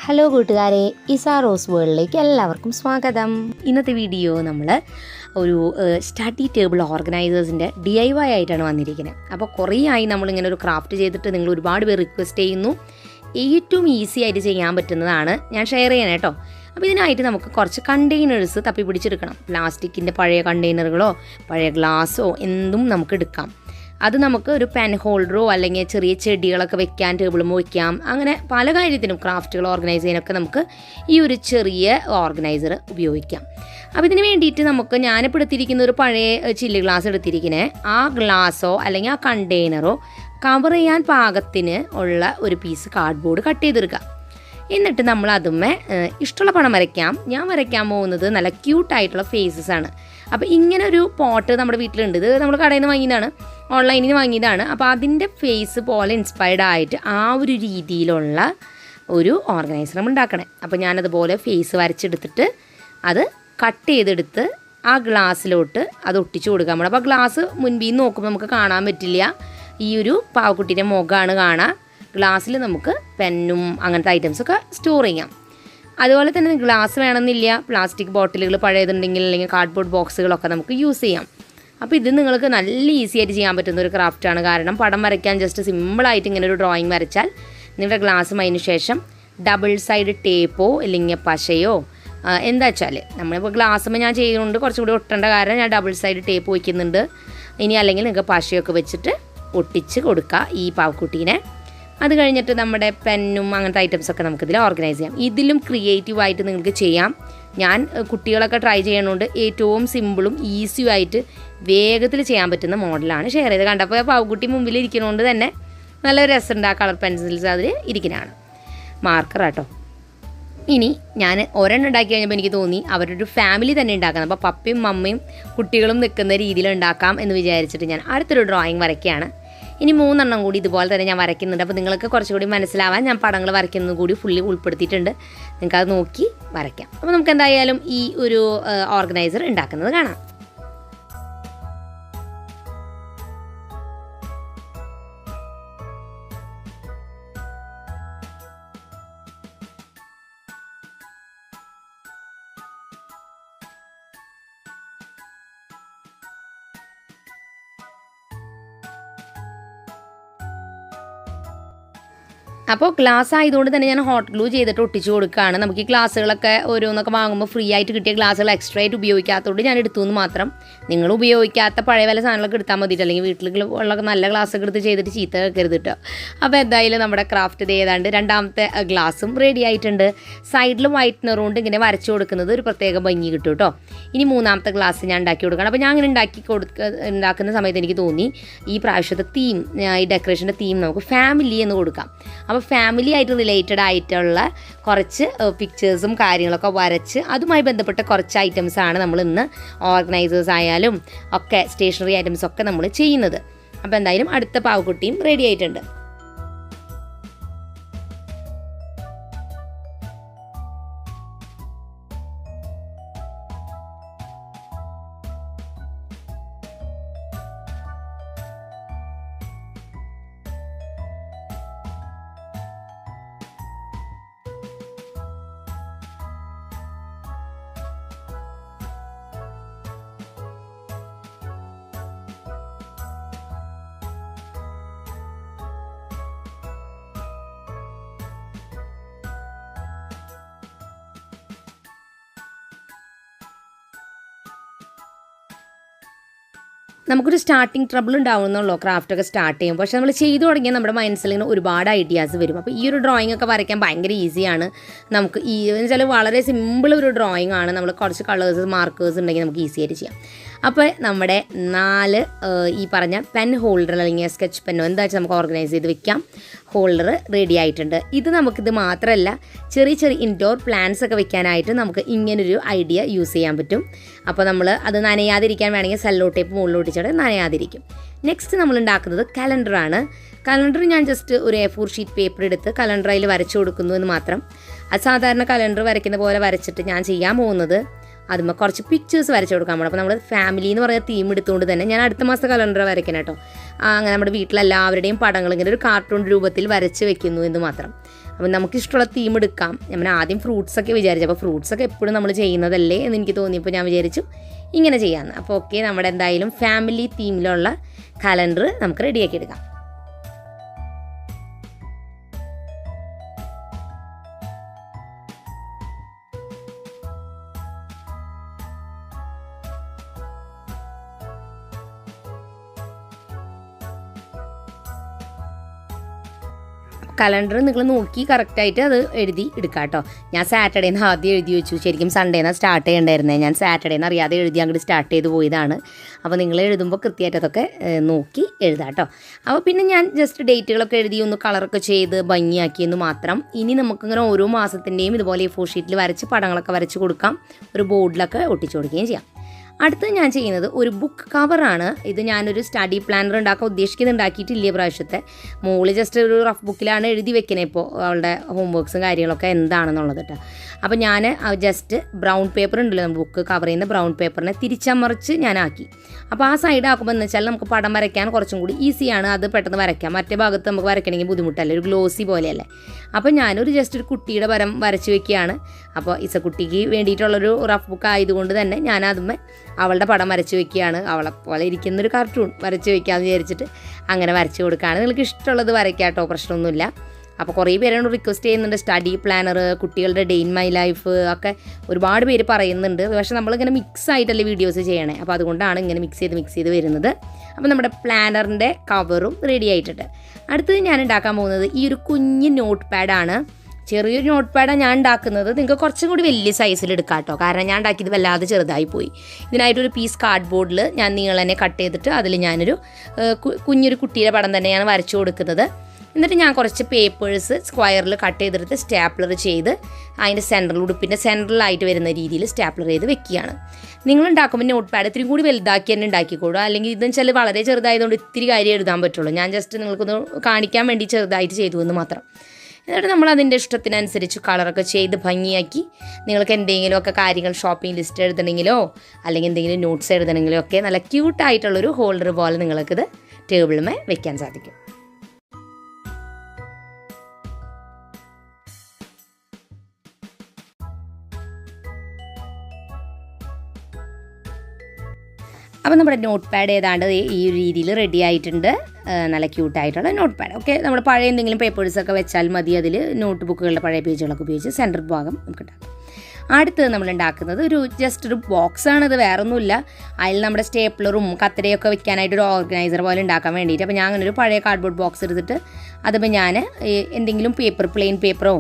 Hello കൂട്ടുകാരെ, Isha rose വേൾഡിലേക്ക് എല്ലാവർക്കും സ്വാഗതം. ഇന്നത്തെ വീഡിയോ നമ്മൾ ഒരു സ്റ്റഡി ടേബിൾ ഓർഗനൈസേഴ്സിൻ്റെ DIY ആയിട്ടാണ് വന്നിരിക്കുന്നത്. അപ്പോൾ കുറേ ആയി നമ്മളിങ്ങനെ ഒരു ക്രാഫ്റ്റ് ചെയ്തിട്ട് നിങ്ങൾ ഒരുപാട് പേർ റിക്വസ്റ്റ് ചെയ്യുന്നു. ഏറ്റവും ഈസി ആയിട്ട് ചെയ്യാൻ പറ്റുന്നതാണ് ഞാൻ ഷെയർ ചെയ്യണം കേട്ടോ. അപ്പോൾ ഇതിനായിട്ട് നമുക്ക് കുറച്ച് കണ്ടെയ്നേഴ്സ് തപ്പി പിടിച്ചെടുക്കണം. പ്ലാസ്റ്റിക്കിൻ്റെ പഴയ കണ്ടെയ്നറുകളോ പഴയ ഗ്ലാസ്സോ എന്തും നമുക്ക് എടുക്കാം. അത് നമുക്ക് ഒരു പെൻ ഹോൾഡറോ അല്ലെങ്കിൽ ചെറിയ ചെടികളൊക്കെ വെക്കാൻ ടേബിളുമോ വെക്കാം. അങ്ങനെ പല കാര്യത്തിനും ക്രാഫ്റ്റുകൾ ഓർഗനൈസ് ചെയ്യാനൊക്കെ നമുക്ക് ഈ ഒരു ചെറിയ ഓർഗനൈസർ ഉപയോഗിക്കാം. അപ്പോൾ ഇതിന് വേണ്ടിയിട്ട് നമുക്ക് ഞാനിപ്പോൾ എടുത്തിരിക്കുന്ന ഒരു പഴയ ചില്ല് ഗ്ലാസ് എടുത്തിരിക്കുന്നത്, ആ ഗ്ലാസ്സോ അല്ലെങ്കിൽ ആ കണ്ടെയ്നറോ കവർ ചെയ്യാൻ പാകത്തിന് ഉള്ള ഒരു പീസ് കാർഡ്ബോർഡ് കട്ട് ചെയ്തെടുക്കുക. എന്നിട്ട് നമ്മൾ അതുമ്മേ ഇഷ്ടമുള്ള പടം വരയ്ക്കാം. ഞാൻ വരയ്ക്കാൻ പോകുന്നത് നല്ല ക്യൂട്ടായിട്ടുള്ള ഫേസസ് ആണ്. അപ്പോൾ ഇങ്ങനെ ഒരു പോട്ട് നമ്മുടെ വീട്ടിലുണ്ട്. ഇത് നമ്മൾ കടയിൽ നിന്ന് വാങ്ങിയതാണ്, ഓൺലൈനിൽ നിന്ന് വാങ്ങിയതാണ്. അപ്പോൾ അതിൻ്റെ ഫേസ് പോലെ ഇൻസ്പയർഡ് ആയിട്ട് ആ ഒരു രീതിയിലുള്ള ഒരു ഓർഗനൈസർ നമ്മൾ ഉണ്ടാക്കണേ. അപ്പോൾ ഞാനതുപോലെ ഫേസ് വരച്ചെടുത്തിട്ട് അത് കട്ട് ചെയ്തെടുത്ത് ആ ഗ്ലാസ്സിലോട്ട് അത് ഒട്ടിച്ചു കൊടുക്കാം. നമ്മൾ അപ്പോൾ ഗ്ലാസ് മുൻപിൽ നിന്ന് നോക്കുമ്പോൾ നമുക്ക് കാണാൻ പറ്റില്ല, ഈ ഒരു പാവക്കുട്ടീൻ്റെ മുഖമാണ് കാണാം. ഗ്ലാസ്സിൽ നമുക്ക് പെന്നും അങ്ങനത്തെ ഐറ്റംസൊക്കെ സ്റ്റോർ ചെയ്യാം. അതുപോലെ തന്നെ ഗ്ലാസ് വേണമെന്നില്ല, പ്ലാസ്റ്റിക് ബോട്ടിലുകൾ പഴയതുണ്ടെങ്കിൽ അല്ലെങ്കിൽ കാർഡ്ബോർഡ് ബോക്സുകളൊക്കെ നമുക്ക് യൂസ് ചെയ്യാം. അപ്പോൾ ഇത് നിങ്ങൾക്ക് നല്ല ഈസി ആയിട്ട് ചെയ്യാൻ പറ്റുന്ന ഒരു ക്രാഫ്റ്റാണ്. കാരണം പടം വരയ്ക്കാൻ ജസ്റ്റ് സിമ്പിളായിട്ട് ഇങ്ങനെ ഒരു ഡ്രോയിങ് വരച്ചാൽ നിങ്ങളുടെ ഗ്ലാസ്സും അതിന് ശേഷം ഡബിൾ സൈഡ് ടേപ്പോ അല്ലെങ്കിൽ പശയോ എന്താ വെച്ചാൽ നമ്മളിപ്പോൾ ഗ്ലാസ്സുമ്പോൾ ഞാൻ ചെയ്യുന്നുണ്ട്, കുറച്ചുകൂടി ഒട്ടേണ്ട കാരണം ഞാൻ ഡബിൾ സൈഡ് ടേപ്പ് വയ്ക്കുന്നുണ്ട്. ഇനി അല്ലെങ്കിൽ നിങ്ങൾക്ക് പശയൊക്കെ വെച്ചിട്ട് ഒട്ടിച്ച് കൊടുക്കുക ഈ പാവക്കുട്ടീനെ. അത് കഴിഞ്ഞിട്ട് നമ്മുടെ പെന്നും അങ്ങനത്തെ ഐറ്റംസൊക്കെ നമുക്കിതിൽ ഓർഗനൈസ് ചെയ്യാം. ഇതിലും ക്രിയേറ്റീവായിട്ട് നിങ്ങൾക്ക് ചെയ്യാം. ഞാൻ കുട്ടികളൊക്കെ ട്രൈ ചെയ്യണോണ്ട് ഏറ്റവും സിമ്പിളും ഈസിയും ആയിട്ട് വേഗത്തിൽ ചെയ്യാൻ പറ്റുന്ന മോഡലാണ് ഷെയർ ചെയ്ത്. കണ്ടപ്പോൾ പാവക്കുട്ടി മുമ്പിൽ ഇരിക്കണോണ്ട് തന്നെ നല്ലൊരു രസമുണ്ട്. ആ കളർ പെൻസിൽസ് അതിൽ ഇരിക്കുന്നതാണ്. മാർക്കർ കേട്ടോ. ഇനി ഞാൻ ഒരെണ്ണം ഉണ്ടാക്കി കഴിഞ്ഞപ്പോൾ എനിക്ക് തോന്നി അവരൊരു ഫാമിലി തന്നെ ഉണ്ടാക്കണം. അപ്പോൾ പപ്പയും മമ്മയും കുട്ടികളും നിൽക്കുന്ന രീതിയിൽ ഉണ്ടാക്കാം എന്ന് വിചാരിച്ചിട്ട് ഞാൻ അടുത്തൊരു ഡ്രോയിങ് വരയ്ക്കുകയാണ്. ഇനി 3 എണ്ണം കൂടി ഇതുപോലെ തന്നെ ഞാൻ വരയ്ക്കുന്നുണ്ട്. അപ്പോൾ നിങ്ങൾക്ക് കുറച്ചുകൂടി മനസ്സിലാവാൻ ഞാൻ പടങ്ങൾ വരയ്ക്കുന്നത് കൂടി ഫുള്ളി ഉൾപ്പെടുത്തിയിട്ടുണ്ട്. നിങ്ങൾക്കത് നോക്കി വരയ്ക്കാം. അപ്പോൾ നമുക്ക് എന്തായാലും ഈ ഒരു ഓർഗനൈസർ ഉണ്ടാക്കുന്നത് കാണാം. അപ്പോൾ ഗ്ലാസ് ആയതുകൊണ്ട് തന്നെ ഞാൻ ഹോട്ട് ഗ്ലൂ ചെയ്തിട്ട് ഒട്ടിച്ചു കൊടുക്കുകയാണ്. നമുക്ക് ഈ ഗ്ലാസ്സുകളൊക്കെ ഓരോന്നൊക്കെ വാങ്ങുമ്പോൾ ഫ്രീ ആയിട്ട് കിട്ടിയ ഗ്ലാസ്സുകൾ എക്സ്ട്രാ ആയിട്ട് ഉപയോഗിക്കാത്തതുകൊണ്ട് ഞാൻ എടുത്തു എന്ന് മാത്രം. നിങ്ങൾ ഉപയോഗിക്കാത്ത പഴയ വില സാധനങ്ങളൊക്കെ എടുത്താൽ മതിയിട്ട്, അല്ലെങ്കിൽ വീട്ടിൽ ഉള്ള നല്ല ഗ്ലാസ്സൊക്കെ എടുത്ത് ചെയ്തിട്ട് ചീത്ത വെക്കരുത് കേട്ടോ. അപ്പോൾ എന്തായാലും നമ്മുടെ ക്രാഫ്റ്റ് ഏതാണ്ട് രണ്ടാമത്തെ ഗ്ലാസ്സും റെഡി ആയിട്ടുണ്ട്. സൈഡിൽ വൈറ്റ്നർ കൊണ്ട് ഇങ്ങനെ വരച്ചു കൊടുക്കുന്നത് ഒരു പ്രത്യേക ഭംഗി കിട്ടും കേട്ടോ. ഇനി 3ാമത്തെ ഗ്ലാസ് ഞാൻ ഉണ്ടാക്കി കൊടുക്കണം. അപ്പോൾ ഞാൻ അങ്ങനെ ഉണ്ടാക്കുന്ന സമയത്ത് എനിക്ക് തോന്നി ഈ പ്രാവശ്യത്തെ തീം, ഈ ഡെക്കറേഷൻ്റെ തീം നമുക്ക് ഫാമിലി എന്ന് കൊടുക്കാം. അപ്പോൾ ഫാമിലി ആയിട്ട് റിലേറ്റഡ് ആയിട്ടുള്ള കുറച്ച് പിക്ചേഴ്സും കാര്യങ്ങളൊക്കെ വരച്ച് അതുമായി ബന്ധപ്പെട്ട കുറച്ച് ഐറ്റംസാണ് നമ്മൾ ഇന്ന് ഓർഗനൈസേഴ്സ് ആയാലും ഒക്കെ സ്റ്റേഷനറി ഐറ്റംസ് ഒക്കെ നമ്മൾ ചെയ്യുന്നത്. അപ്പോൾ എന്തായാലും അടുത്ത പാവക്കുട്ടിയും റെഡി ആയിട്ടുണ്ട്. നമുക്കൊരു സ്റ്റാർട്ടിങ് ട്രബിൾ ഉണ്ടാവുന്നുള്ളൂ ക്രാഫ്റ്റൊക്കെ സ്റ്റാർട്ട് ചെയ്യും. പക്ഷേ നമ്മൾ ചെയ്തു തുടങ്ങിയാൽ നമ്മുടെ മനസ്സിൽ ഇങ്ങനെ ഒരുപാട് ഐഡിയാസ് വരും. അപ്പോൾ ഈ ഒരു ഡ്രോയിങ് ഒക്കെ വരയ്ക്കാൻ ഭയങ്കര ഈസിയാണ്. നമുക്ക് ഈ വെച്ചാൽ വളരെ സിമ്പിൾ ഒരു ഡ്രോയിങ് ആണ്. നമ്മൾ കുറച്ച് കളേഴ്സ് മാർക്കേഴ്സ് ഉണ്ടെങ്കിൽ നമുക്ക് ഈസി ആയിട്ട് ചെയ്യാം. അപ്പോൾ നമ്മുടെ 4 ഈ പറഞ്ഞ പെൻ ഹോൾഡർ അല്ലെങ്കിൽ സ്കെച്ച് പെന്നോ എന്താ വെച്ചാൽ നമുക്ക് ഓർഗനൈസ് ചെയ്ത് വെക്കാം ഹോൾഡർ റെഡി ആയിട്ടുണ്ട്. ഇത് മാത്രമല്ല, ചെറിയ ചെറിയ ഇൻഡോർ പ്ലാന്റ്സ് ഒക്കെ വെക്കാനായിട്ട് നമുക്ക് ഇങ്ങനൊരു ഐഡിയ യൂസ് ചെയ്യാൻ പറ്റും. അപ്പോൾ നമ്മൾ അത് നനയാതിരിക്കാൻ വേണമെങ്കിൽ സെല്ലോ ടേപ്പ് മുകളിൽ ഒട്ടിച്ചിട്ട് നനയാതിരിക്കും. നെക്സ്റ്റ് നമ്മൾ ഉണ്ടാക്കുന്നത് കലണ്ടറാണ്. കലണ്ടർ ഞാൻ ജസ്റ്റ് ഒരു A4 ഷീറ്റ് പേപ്പർ എടുത്ത് കലണ്ടറിൽ വരച്ചു കൊടുക്കുന്നു എന്ന് മാത്രം. അത് സാധാരണ കലണ്ടർ വരയ്ക്കുന്ന പോലെ വരച്ചിട്ട് ഞാൻ ചെയ്യാൻ പോകുന്നത് അതുമ്പോൾ കുറച്ച് പിക്ചേഴ്സ് വരച്ച് കൊടുക്കാൻ പോകണം. അപ്പോൾ നമ്മൾ ഫാമിലി എന്ന് പറയുന്ന തീം എടുത്തുകൊണ്ട് തന്നെ ഞാൻ അടുത്ത മാസത്തെ കലണ്ടർ വരയ്ക്കണം കേട്ടോ. അങ്ങനെ നമ്മുടെ വീട്ടിലെല്ലാവരുടെയും പടങ്ങൾ ഇങ്ങനെ ഒരു കാർട്ടൂൺ രൂപത്തിൽ വരച്ച് വെക്കുന്നു എന്ന് മാത്രം. അപ്പം നമുക്കിഷ്ടമുള്ള തീം എടുക്കാം. ഞാൻ ആദ്യം ഫ്രൂട്ട്സൊക്കെ വിചാരിച്ചു. അപ്പോൾ ഫ്രൂട്ട്സൊക്കെ എപ്പോഴും നമ്മൾ ചെയ്യുന്നതല്ലേ എന്ന് എനിക്ക് തോന്നിയപ്പോൾ ഞാൻ വിചാരിച്ചു ഇങ്ങനെ ചെയ്യാമെന്ന്. അപ്പോൾ ഓക്കെ, നമ്മുടെ എന്തായാലും ഫാമിലി തീമിലുള്ള കലണ്ടർ നമുക്ക് റെഡിയാക്കി എടുക്കാം. കലണ്ടർ നിങ്ങൾ നോക്കി കറക്റ്റായിട്ട് അത് എഴുതി എടുക്കാം കേട്ടോ. ഞാൻ സാറ്റർഡേന്ന് ആദ്യം എഴുതി വെച്ചു. ശരിക്കും സൺഡേന്ന് സ്റ്റാർട്ട് ചെയ്യേണ്ടായിരുന്നേ. ഞാൻ സാറ്റർഡേന്ന് അറിയാതെ എഴുതി അങ്ങോട്ട് സ്റ്റാർട്ട് ചെയ്ത് പോയതാണ്. അപ്പോൾ നിങ്ങൾ എഴുതുമ്പോൾ കൃത്യമായിട്ട് അതൊക്കെ നോക്കി എഴുതാം കേട്ടോ. അപ്പോൾ പിന്നെ ഞാൻ ജസ്റ്റ് ഡേറ്റുകളൊക്കെ എഴുതി ഒന്ന് കളറൊക്കെ ചെയ്ത് ഭംഗിയാക്കിയെന്ന് മാത്രം. ഇനി നമുക്കിങ്ങനെ ഓരോ മാസത്തിൻ്റെയും ഇതുപോലെ A4 ഷീറ്റിൽ വരച്ച് പടങ്ങളൊക്കെ വരച്ച് കൊടുക്കാം. ഒരു ബോർഡിലൊക്കെ ഒട്ടിച്ചു കൊടുക്കുകയും ചെയ്യാം. അടുത്ത് ഞാൻ ചെയ്യുന്നത് ഒരു ബുക്ക് കവറാണ്. ഇത് ഞാനൊരു സ്റ്റഡി പ്ലാനർ ഉണ്ടാക്കാൻ ഉദ്ദേശിക്കുന്നുണ്ടാക്കിയിട്ടില്ല പ്രാവശ്യത്തെ. മോള് ജസ്റ്റ് ഒരു റഫ് ബുക്കിലാണ് എഴുതി വെക്കുന്നത് ഇപ്പോൾ അവളുടെ ഹോംവർക്ക്സും കാര്യങ്ങളൊക്കെ എന്താണെന്നുള്ളത് കേട്ടോ. അപ്പോൾ ഞാൻ ജസ്റ്റ് ബ്രൗൺ പേപ്പർ ഉണ്ടല്ലോ, ബുക്ക് കവർ ചെയ്യുന്ന ബ്രൗൺ പേപ്പറിനെ തിരിച്ചമറിച്ച് ഞാനാക്കി. അപ്പോൾ ആ സൈഡ് ആക്കുമ്പോൾ എന്ന് വെച്ചാൽ നമുക്ക് പടം വരയ്ക്കാൻ കുറച്ചും കൂടി ഈസിയാണ്. അത് പെട്ടെന്ന് വരയ്ക്കാം. മറ്റേ ഭാഗത്ത് നമുക്ക് വരയ്ക്കണമെങ്കിൽ ബുദ്ധിമുട്ടല്ലേ, ഒരു ഗ്ലോസി പോലെയല്ലേ. അപ്പോൾ ഞാനൊരു ജസ്റ്റ് ഒരു കുട്ടിയുടെ പരം വരച്ച് വെക്കുകയാണ്. അപ്പോൾ ഇസക്കുട്ടിക്ക് വേണ്ടിയിട്ടുള്ളൊരു റഫ് ബുക്ക് ആയതുകൊണ്ട് തന്നെ ഞാൻ അതുമേ അവളുടെ പടം വരച്ച് വെക്കുകയാണ്. അവളെ പോലെ ഇരിക്കുന്നൊരു കാർട്ടൂൺ വരച്ച് വെക്കാമെന്ന് വിചാരിച്ചിട്ട് അങ്ങനെ വരച്ച് കൊടുക്കുകയാണ്. നിങ്ങൾക്ക് ഇഷ്ടമുള്ളത് വരയ്ക്കാം കേട്ടോ, പ്രശ്നമൊന്നുമില്ല. അപ്പോൾ കുറേ പേരോട് റിക്വസ്റ്റ് ചെയ്യുന്നുണ്ട് സ്റ്റഡി പ്ലാനർ, കുട്ടികളുടെ ഡേ ഇൻ മൈ ലൈഫ് ഒക്കെ ഒരുപാട് പേര് പറയുന്നുണ്ട്. പക്ഷേ നമ്മളിങ്ങനെ മിക്സ് ആയിട്ടല്ലേ വീഡിയോസ് ചെയ്യണേ. അപ്പോൾ അതുകൊണ്ടാണ് ഇങ്ങനെ മിക്സ് ചെയ്ത് വരുന്നത്. അപ്പോൾ നമ്മുടെ പ്ലാനറിൻ്റെ കവറും റെഡി ആയിട്ടുണ്ട്. അടുത്തത് ഞാൻ ഉണ്ടാക്കാൻ പോകുന്നത് ഈ ഒരു കുഞ്ഞ് നോട്ട് പാഡാണ്. ചെറിയൊരു നോട്ട് പാഡാണ് ഞാൻ ഉണ്ടാക്കുന്നത്. നിങ്ങൾക്ക് കുറച്ചും കൂടി വലിയ സൈസിൽ എടുക്കാം കേട്ടോ, കാരണം ഞാൻ ഉണ്ടാക്കിയത് വല്ലാതെ ചെറുതായി പോയി. ഇതിനായിട്ടൊരു പീസ് കാർഡ് ബോർഡിൽ ഞാൻ നീളനെ കട്ട് ചെയ്തിട്ട് അതിൽ ഞാനൊരു കുഞ്ഞൊരു കുട്ടിയുടെ പടം തന്നെയാണ് വരച്ചു കൊടുക്കുന്നത്. എന്നിട്ട് ഞാൻ കുറച്ച് പേപ്പേഴ്സ് സ്ക്വയറിൽ കട്ട് ചെയ്തെടുത്ത് സ്റ്റാപ്ലർ ചെയ്ത് അതിൻ്റെ സെൻട്രൽ, ഉടുപ്പിൻ്റെ സെൻട്രലായിട്ട് വരുന്ന രീതിയിൽ സ്റ്റാപ്ലർ ചെയ്ത് വെക്കുകയാണ്. നിങ്ങളുണ്ടാക്കുമ്പോൾ നോട്ട് പാഡ് ഇത്തിരി കൂടി വലുതാക്കി തന്നെ ഉണ്ടാക്കിക്കോളൂ. അല്ലെങ്കിൽ ഇതെന്ന് വെച്ചാൽ വളരെ ചെറുതായതുകൊണ്ട് ഇത്തിരി കാര്യം എഴുതാൻ പറ്റുള്ളൂ. ഞാൻ ജസ്റ്റ് നിങ്ങൾക്കൊന്ന് കാണിക്കാൻ വേണ്ടി ചെറുതായിട്ട് ചെയ്തു എന്ന് മാത്രം. എന്നിട്ട് നമ്മൾ അതിൻ്റെ ഇഷ്ടത്തിനനുസരിച്ച് കളറൊക്കെ ചെയ്ത് ഭംഗിയാക്കി നിങ്ങൾക്ക് എന്തെങ്കിലുമൊക്കെ കാര്യങ്ങൾ ഷോപ്പിംഗ് ലിസ്റ്റ് എഴുതണമെങ്കിലോ അല്ലെങ്കിൽ എന്തെങ്കിലും നോട്ട്സ് എഴുതണമെങ്കിലോ ഒക്കെ നല്ല ക്യൂട്ടായിട്ടുള്ളൊരു ഹോൾഡർ പോലെ നിങ്ങൾക്കിത് ടേബിളിൽ വെക്കാൻ സാധിക്കും. അപ്പോൾ നമ്മുടെ നോട്ട് പാഡ് ഏതാണ്ട് ഈ ഒരു രീതിയിൽ റെഡി ആയിട്ടുണ്ട്. നല്ല ക്യൂട്ടായിട്ടുള്ള നോട്ട് പാഡ്. ഓക്കെ, നമ്മൾ പഴയ എന്തെങ്കിലും പേപ്പേഴ്സൊക്കെ വെച്ചാൽ മതി. അതിൽ നോട്ട് ബുക്കുകളുടെ പഴയ പേജുകളൊക്കെ ഉപയോഗിച്ച് സെൻറ്റർ ഭാഗം നമുക്ക് ഉണ്ടാക്കാം. അടുത്തത് നമ്മൾ ഉണ്ടാക്കുന്നത് ജസ്റ്റ് ഒരു ബോക്സാണത്, വേറൊന്നുമില്ല. അതിൽ നമ്മുടെ സ്റ്റേപ്ലറും കത്തരയൊക്കെ വെക്കാനായിട്ടൊരു ഓർഗനൈസർ പോലെ ഉണ്ടാക്കാൻ വേണ്ടിയിട്ട്. അപ്പോൾ ഞാൻ അങ്ങനെ ഒരു പഴയ കാർഡ്ബോർഡ് ബോക്സ് എടുത്തിട്ട് അതിപ്പോൾ ഞാൻ എന്തെങ്കിലും പേപ്പർ, പ്ലെയിൻ പേപ്പറോ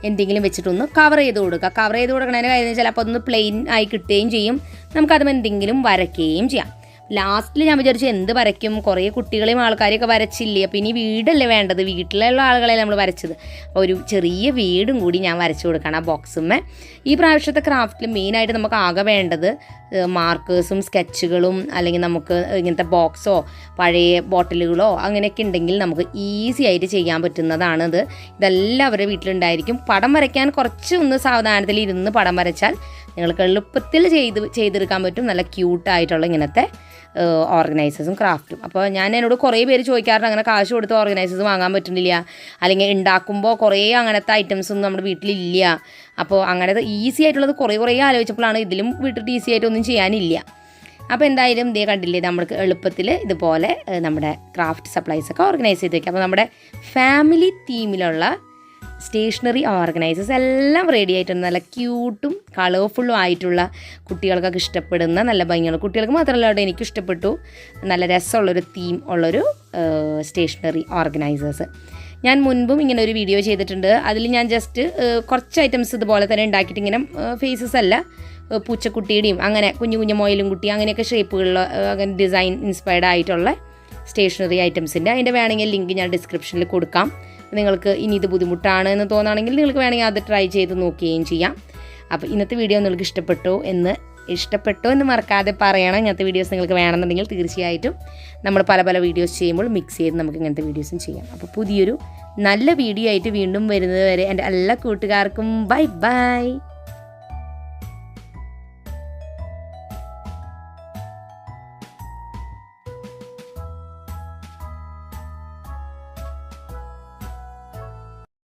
എന്തെങ്കിലും വെച്ചിട്ടൊന്ന് കവർ ചെയ്ത് കൊടുക്കുക. കവർ ചെയ്ത് കൊടുക്കണതിൻ്റെ കാര്യം വെച്ചാൽ അപ്പോൾ അതൊന്ന് പ്ലെയിൻ ആയി കിട്ടുകയും ചെയ്യും. നമുക്കതും എന്തെങ്കിലും വരയ്ക്കുകയും ചെയ്യാം. ലാസ്റ്റിൽ ഞാൻ വിചാരിച്ചു എന്ത് വരയ്ക്കും, കുറേ കുട്ടികളെയും ആൾക്കാരെയൊക്കെ വരച്ചില്ലേ, അപ്പോൾ ഇനി വീടല്ലേ വേണ്ടത്, വീട്ടിലുള്ള ആളുകളെ നമ്മൾ വരച്ചത്. അപ്പോൾ ഒരു ചെറിയ വീടും കൂടി ഞാൻ വരച്ചു കൊടുക്കണം ആ ബോക്സുമ്മേ. ഈ പ്രാവശ്യത്തെ ക്രാഫ്റ്റിൽ മെയിനായിട്ട് നമുക്ക് ആകെ വേണ്ടത് മാർക്കേഴ്സും സ്കെച്ചുകളും, അല്ലെങ്കിൽ നമുക്ക് ഇങ്ങനത്തെ ബോക്സോ പഴയ ബോട്ടിലുകളോ അങ്ങനെയൊക്കെ ഉണ്ടെങ്കിൽ നമുക്ക് ഈസി ആയിട്ട് ചെയ്യാൻ പറ്റുന്നതാണിത്. ഇതെല്ലാവരുടെ വീട്ടിലുണ്ടായിരിക്കും. പടം വരയ്ക്കാൻ കുറച്ച് ഒന്ന് സാവധാനത്തിൽ ഇരുന്ന് പടം വരച്ചാൽ നിങ്ങൾക്ക് എളുപ്പത്തിൽ ചെയ്തെടുക്കാൻ പറ്റും നല്ല ക്യൂട്ടായിട്ടുള്ള ഇങ്ങനത്തെ ഓർഗനൈസേഴ്സും ക്രാഫ്റ്റും. അപ്പോൾ എന്നോട് കുറേ പേര് ചോദിക്കാറുണ്ട് അങ്ങനെ കാശ് കൊടുത്ത് ഓർഗനൈസേഴ്സ് വാങ്ങാൻ പറ്റുന്നില്ല, അല്ലെങ്കിൽ ഉണ്ടാക്കുമ്പോൾ കുറേ അങ്ങനത്തെ ഐറ്റംസൊന്നും നമ്മുടെ വീട്ടിലില്ല. അപ്പോൾ അങ്ങനത്തെ ഈസി ആയിട്ടുള്ളത് കുറേ ആലോചിച്ചപ്പോഴാണ് ഇതിലും വീട്ടിൽ ഈസി ആയിട്ടൊന്നും ചെയ്യാനില്ല. അപ്പോൾ എന്തായാലും ഇതേ കണ്ടില്ലേ, നമ്മൾക്ക് എളുപ്പത്തിൽ ഇതുപോലെ നമ്മുടെ ക്രാഫ്റ്റ് സപ്ലൈസൊക്കെ ഓർഗനൈസ് ചെയ്ത് വയ്ക്കാം. അപ്പോൾ നമ്മുടെ ഫാമിലി തീമിലുള്ള സ്റ്റേഷനറി ഓർഗനൈസേഴ്സ് എല്ലാം റെഡി ആയിട്ടുണ്ട്. നല്ല ക്യൂട്ടും കളർഫുള്ളും ആയിട്ടുള്ള കുട്ടികൾക്കൊക്കെ ഇഷ്ടപ്പെടുന്ന നല്ല ഭംഗിയുള്ള, കുട്ടികൾക്ക് മാത്രമല്ല കേട്ടോ എനിക്ക് ഇഷ്ടപ്പെട്ടു, നല്ല രസമുള്ളൊരു തീം ഉള്ളൊരു സ്റ്റേഷനറി ഓർഗനൈസേഴ്സ്. ഞാൻ മുൻപും ഇങ്ങനെ ഒരു വീഡിയോ ചെയ്തിട്ടുണ്ട്. അതിൽ ഞാൻ ജസ്റ്റ് കുറച്ച് ഐറ്റംസ് ഇതുപോലെ തന്നെ ഉണ്ടാക്കിയിട്ട് ഇങ്ങനെ ഫേസസ് അല്ല, പൂച്ചക്കുട്ടിയുടെയും അങ്ങനെ കുഞ്ഞു മൊയിലും കുട്ടി അങ്ങനെയൊക്കെ ഷേപ്പുകളിൽ അങ്ങനെ ഡിസൈൻ ഇൻസ്പയർഡ് ആയിട്ടുള്ള സ്റ്റേഷനറി ഐറ്റംസിൻ്റെ അതിൻ്റെ വേണമെങ്കിൽ ലിങ്ക് ഞാൻ ഡിസ്ക്രിപ്ഷനിൽ കൊടുക്കാം. നിങ്ങൾക്ക് ഇനി ഇത് ബുദ്ധിമുട്ടാണ് എന്ന് തോന്നുകയാണെങ്കിൽ നിങ്ങൾക്ക് വേണമെങ്കിൽ അത് ട്രൈ ചെയ്ത് നോക്കുകയും ചെയ്യാം. അപ്പോൾ ഇന്നത്തെ വീഡിയോ നിങ്ങൾക്ക് ഇഷ്ടപ്പെട്ടോ എന്ന് മറക്കാതെ പറയണം. ഇങ്ങനത്തെ വീഡിയോസ് നിങ്ങൾക്ക് വേണമെന്നുണ്ടെങ്കിൽ തീർച്ചയായിട്ടും നമ്മൾ പല വീഡിയോസ് ചെയ്യുമ്പോൾ മിക്സ് ചെയ്ത് നമുക്ക് ഇങ്ങനത്തെ വീഡിയോസും ചെയ്യാം. അപ്പോൾ പുതിയൊരു നല്ല വീഡിയോ ആയിട്ട് വീണ്ടും വരുന്നത് വരെ എൻ്റെ എല്ലാ കൂട്ടുകാർക്കും ബൈ.